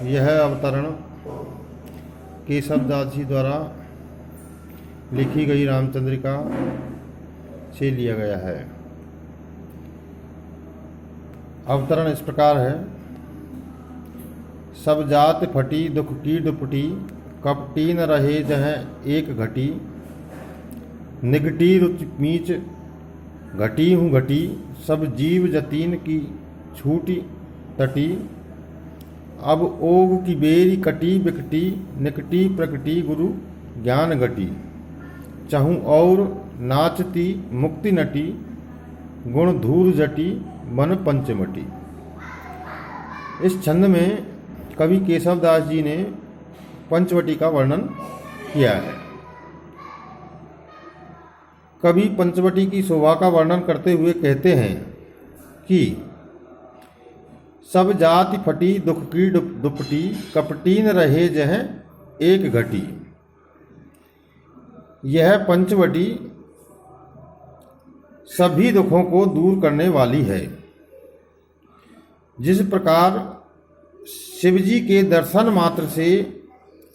यह अवतरण केशवदास जी द्वारा लिखी गई रामचंद्रिका से लिया गया है। अवतरण इस प्रकार है। सब जात फटी दुख की दुपटी, कपटी न रहे जह एक घटी, निगटी रुचि मीच घटी हूँ घटी, सब जीव जतीन की छूटी तटी, अब ओग की बेरी कटी बिकटी, निकटी प्रकटी गुरु ज्ञान घटी, चहूँ और नाचती मुक्ति नटी, गुण धूर जटी मन पंचमटी। इस छंद में कवि केशवदास जी ने पंचवटी का वर्णन किया है। कवि पंचवटी की शोभा का वर्णन करते हुए कहते हैं कि सब जाति फटी दुख की दुपटी, कपटी न रहे जह एक घटी। यह पंचवटी सभी दुखों को दूर करने वाली है। जिस प्रकार शिवजी के दर्शन मात्र से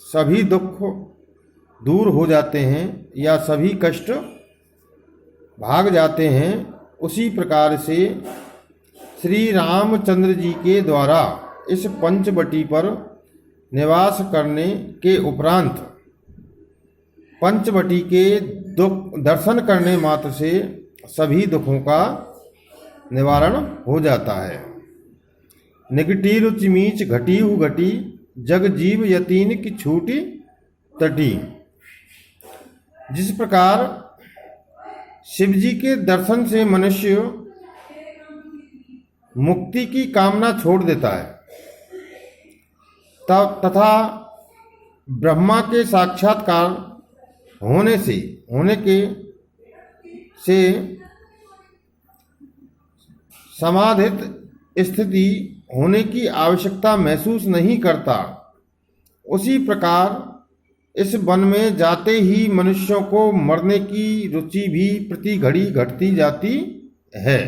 सभी दुख दूर हो जाते हैं या सभी कष्ट भाग जाते हैं, उसी प्रकार से श्री रामचंद्र जी के द्वारा इस पंचवटी पर निवास करने के उपरांत पंचवटी के दर्शन करने मात्र से सभी दुखों का निवारण हो जाता है। निगटी रुचि मीच घटी हु घटी, जग जीव यतीन की छूटी तटी। जिस प्रकार शिवजी के दर्शन से मनुष्य मुक्ति की कामना छोड़ देता है तथा ब्रह्मा के साक्षात्कार होने से समाधित स्थिति होने की आवश्यकता महसूस नहीं करता, उसी प्रकार इस वन में जाते ही मनुष्यों को मरने की रुचि भी प्रति घड़ी घटती जाती है।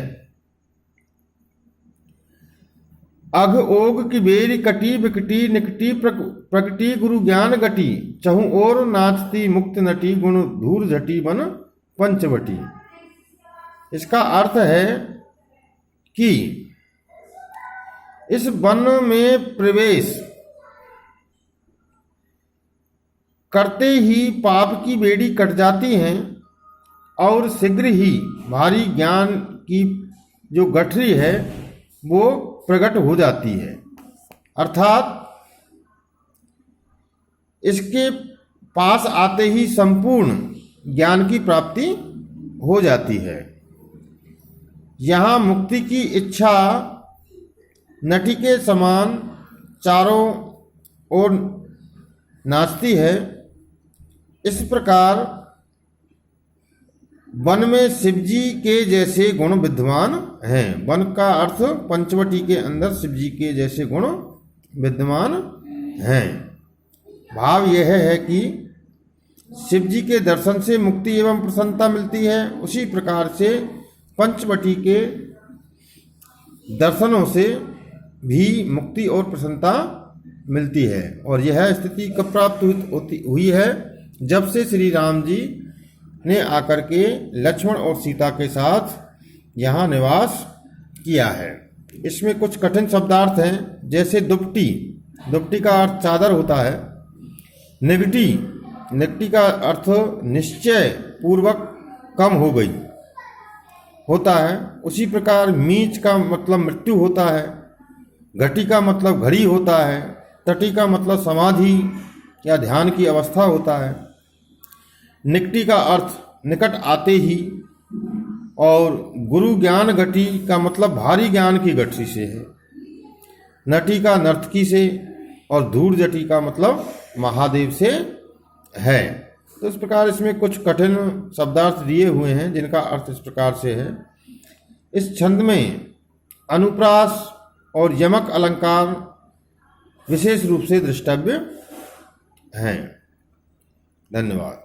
अघ ओग की बेरी कटी बिकटी, निकटी प्रकटी गुरु ज्ञान घटी, चहु और नाचती मुक्त नटी, गुण धूर झटी बन पंचवटी। इसका अर्थ है कि इस वन में प्रवेश करते ही पाप की बेड़ी कट जाती है और शीघ्र ही भारी ज्ञान की जो गठरी है वो प्रकट हो जाती है। अर्थात इसके पास आते ही संपूर्ण ज्ञान की प्राप्ति हो जाती है। यहाँ मुक्ति की इच्छा नटी के समान चारों ओर नाचती है। इस प्रकार वन में शिवजी के जैसे गुण विद्यमान हैं। वन का अर्थ पंचवटी के अंदर शिवजी के जैसे गुण विद्यमान हैं। भाव यह है कि शिवजी के दर्शन से मुक्ति एवं प्रसन्नता मिलती है, उसी प्रकार से पंचवटी के दर्शनों से भी मुक्ति और प्रसन्नता मिलती है। और यह स्थिति कब प्राप्त हुई है? जब से श्री राम जी ने आकर के लक्ष्मण और सीता के साथ यहाँ निवास किया है। इसमें कुछ कठिन शब्दार्थ हैं, जैसे दुपटी। दुपटी का अर्थ चादर होता है। निगटी, निगटी का अर्थ निश्चय पूर्वक कम हो गई होता है। उसी प्रकार मीच का मतलब मृत्यु होता है। घटी का मतलब घड़ी होता है। तटी का मतलब समाधि या ध्यान की अवस्था होता है। निकटी का अर्थ निकट आते ही, और गुरु ज्ञान घटी का मतलब भारी ज्ञान की गठरी से है। नटी का नर्तकी से, और धूर जटी का मतलब महादेव से है। तो इस प्रकार इसमें कुछ कठिन शब्दार्थ दिए हुए हैं, जिनका अर्थ इस प्रकार से है। इस छंद में अनुप्रास और यमक अलंकार विशेष रूप से दृष्टव्य हैं। धन्यवाद।